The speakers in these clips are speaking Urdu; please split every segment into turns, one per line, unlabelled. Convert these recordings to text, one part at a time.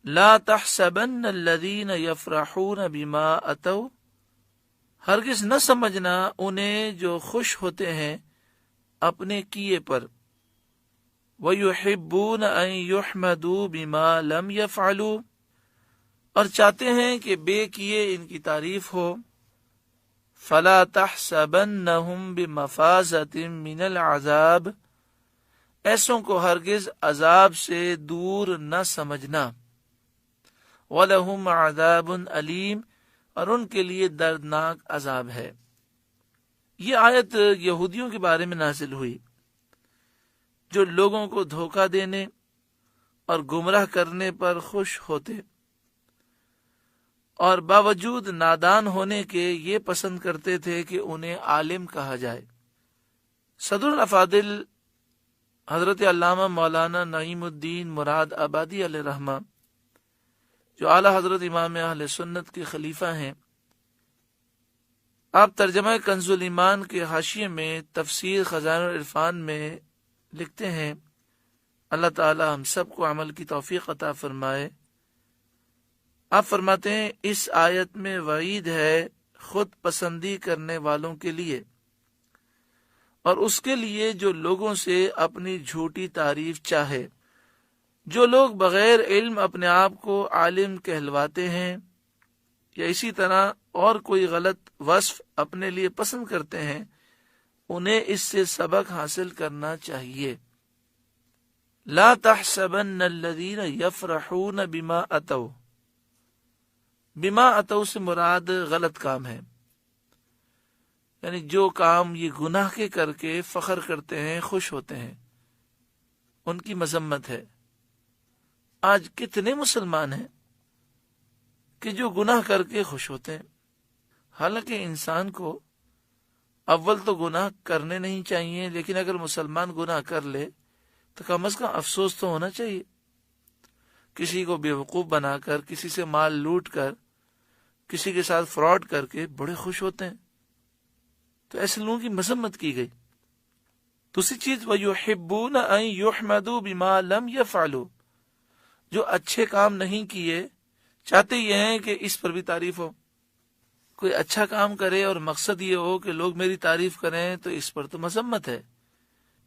لا تحسبن الذین یفرحون بما اتوا، ہرگز نہ سمجھنا انہیں جو خوش ہوتے ہیں اپنے کیے پر، وَيُحِبُّونَ أَن يُحْمَدُوا بِمَا لَمْ يَفْعَلُوا، اور چاہتے ہیں کہ بے کیے ان کی تعریف ہو، فَلَا تَحْسَبَنَّهُمْ بِمَفَازَةٍ مِّنَ الْعَذَابِ، ایسوں کو ہرگز عذاب سے دور نہ سمجھنا، وَلَهُمْ عَذَابٌ أَلِيمٌ، اور ان کے لیے دردناک عذاب ہے۔ یہ آیت یہودیوں کے بارے میں نازل ہوئی جو لوگوں کو دھوکہ دینے اور گمراہ کرنے پر خوش ہوتے اور باوجود نادان ہونے کے یہ پسند کرتے تھے کہ انہیں عالم کہا جائے۔ صدر الافاضل حضرت علامہ مولانا نعیم الدین مراد آبادی علیہ رحمہ، جو اعلی حضرت امام اہل سنت کے خلیفہ ہیں، آپ ترجمہ کنز الایمان کے حاشیے میں تفسیر خزائن العرفان میں لکھتے ہیں، اللہ تعالی ہم سب کو عمل کی توفیق عطا فرمائے۔ آپ فرماتے ہیں اس آیت میں وعید ہے خود پسندی کرنے والوں کے لیے اور اس کے لیے جو لوگوں سے اپنی جھوٹی تعریف چاہے۔ جو لوگ بغیر علم اپنے آپ کو عالم کہلواتے ہیں یا اسی طرح اور کوئی غلط وصف اپنے لیے پسند کرتے ہیں، انہیں اس سے سبق حاصل کرنا چاہیے۔ لا تحسبن الذین یفرحون بما اتوا، بما اتوا سے مراد غلط کام ہے، یعنی جو کام یہ گناہ کے کر کے فخر کرتے ہیں، خوش ہوتے ہیں، ان کی مذمت ہے۔ آج کتنے مسلمان ہیں کہ جو گناہ کر کے خوش ہوتے ہیں، حالانکہ انسان کو اول تو گناہ کرنے نہیں چاہیے، لیکن اگر مسلمان گناہ کر لے تو کم از کم افسوس تو ہونا چاہیے۔ کسی کو بیوقوف بنا کر، کسی سے مال لوٹ کر، کسی کے ساتھ فراڈ کر کے بڑے خوش ہوتے ہیں، تو ایسے لوگوں کی مذمت کی گئی۔ دوسری چیز وَيُحِبُّونَ أَن يُحْمَدُوا بِمَا لَمْ يَفْعَلُوا، جو اچھے کام نہیں کیے چاہتے یہ ہیں کہ اس پر بھی تعریف ہو۔ کوئی اچھا کام کرے اور مقصد یہ ہو کہ لوگ میری تعریف کریں تو اس پر تو مذمت ہے،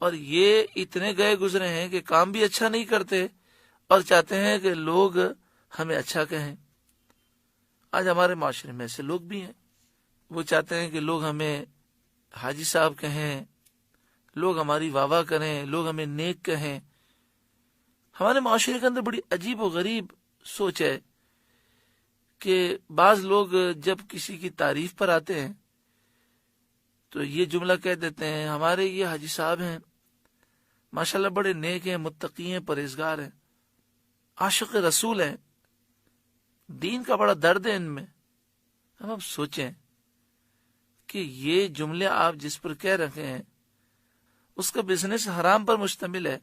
اور یہ اتنے گئے گزرے ہیں کہ کام بھی اچھا نہیں کرتے اور چاہتے ہیں کہ لوگ ہمیں اچھا کہیں۔ آج ہمارے معاشرے میں ایسے لوگ بھی ہیں، وہ چاہتے ہیں کہ لوگ ہمیں حاجی صاحب کہیں، لوگ ہماری واہ واہ کریں، لوگ ہمیں نیک کہیں۔ ہمارے معاشرے کے اندر بڑی عجیب و غریب سوچ ہے کہ بعض لوگ جب کسی کی تعریف پر آتے ہیں تو یہ جملہ کہہ دیتے ہیں، ہمارے یہ حاجی صاحب ہیں، ماشاءاللہ بڑے نیک ہیں، متقی ہیں، پرہیزگار ہیں، عاشق رسول ہیں، دین کا بڑا درد ہے ان میں۔ اب سوچیں کہ یہ جملے آپ جس پر کہہ رکھے ہیں اس کا بزنس حرام پر مشتمل ہے،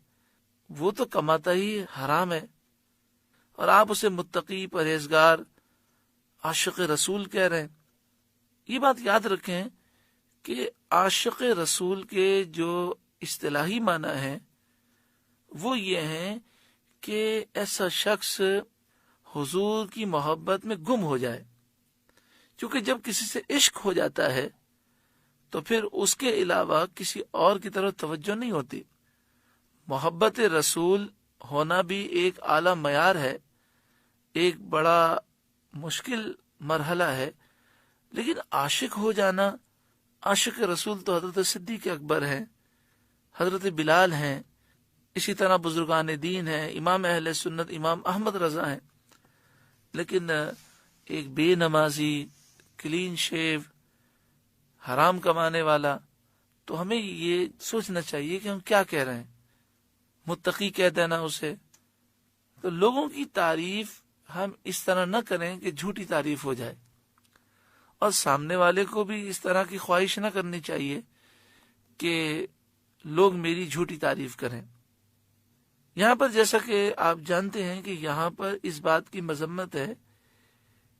وہ تو کماتا ہی حرام ہے، اور آپ اسے متقی، پرہیزگار، عاشق رسول کہہ رہے ہیں۔ یہ بات یاد رکھیں کہ عاشق رسول کے جو اصطلاحی معنی ہیں وہ یہ ہیں کہ ایسا شخص حضور کی محبت میں گم ہو جائے، کیونکہ جب کسی سے عشق ہو جاتا ہے تو پھر اس کے علاوہ کسی اور کی طرف توجہ نہیں ہوتی۔ محبت رسول ہونا بھی ایک اعلیٰ معیار ہے، ایک بڑا مشکل مرحلہ ہے، لیکن عاشق ہو جانا، عاشق رسول تو حضرت صدیق اکبر ہیں، حضرت بلال ہیں، اسی طرح بزرگان دین ہیں، امام اہل سنت امام احمد رضا ہیں، لیکن ایک بے نمازی، کلین شیو، حرام کمانے والا، تو ہمیں یہ سوچنا چاہیے کہ ہم کیا کہہ رہے ہیں۔ متقی کہہ دینا اسے، تو لوگوں کی تعریف ہم اس طرح نہ کریں کہ جھوٹی تعریف ہو جائے، اور سامنے والے کو بھی اس طرح کی خواہش نہ کرنی چاہیے کہ لوگ میری جھوٹی تعریف کریں۔ یہاں پر جیسا کہ آپ جانتے ہیں کہ یہاں پر اس بات کی مذمت ہے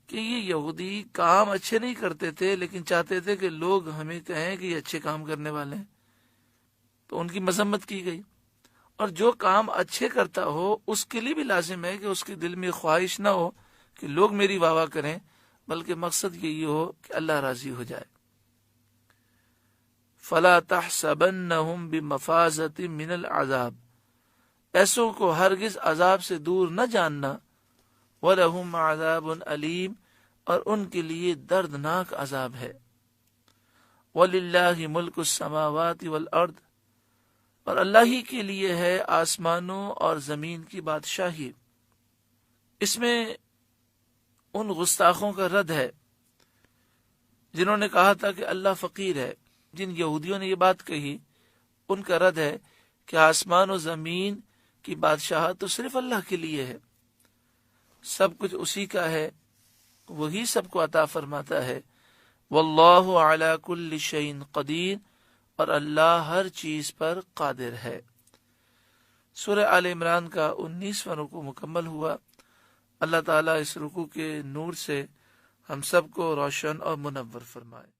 کہ یہ یہودی کام اچھے نہیں کرتے تھے لیکن چاہتے تھے کہ لوگ ہمیں کہیں کہ یہ اچھے کام کرنے والے ہیں، تو ان کی مذمت کی گئی۔ اور جو کام اچھے کرتا ہو اس کے لیے بھی لازم ہے کہ اس کے دل میں خواہش نہ ہو کہ لوگ میری واہ واہ کریں، بلکہ مقصد یہی ہو کہ اللہ راضی ہو جائے۔ فلا تحسبنہم بمفازۃ من العذاب، ایسوں کو ہرگز عذاب سے دور نہ جاننا، وَلَهُمْ عَذَابٌ علیم، اور ان کے لیے دردناک عذاب ہے۔ وَلِلَّهِ مُلْكُ السَّمَاوَاتِ وَالْأَرْضِ، اور اللہ ہی کے لیے ہے آسمانوں اور زمین کی بادشاہی۔ اس میں ان گستاخوں کا رد ہے جنہوں نے کہا تھا کہ اللہ فقیر ہے۔ جن یہودیوں نے یہ بات کہی، ان کا رد ہے کہ آسمان و زمین کی بادشاہت تو صرف اللہ کے لیے ہے، سب کچھ اسی کا ہے، وہی سب کو عطا فرماتا ہے۔ واللہ علی کل شیء قدیر، اور اللہ ہر چیز پر قادر ہے۔ سورہ آل عمران کا 19واں رکوع مکمل ہوا۔ اللہ تعالیٰ اس رکوع کے نور سے ہم سب کو روشن اور منور فرمائے۔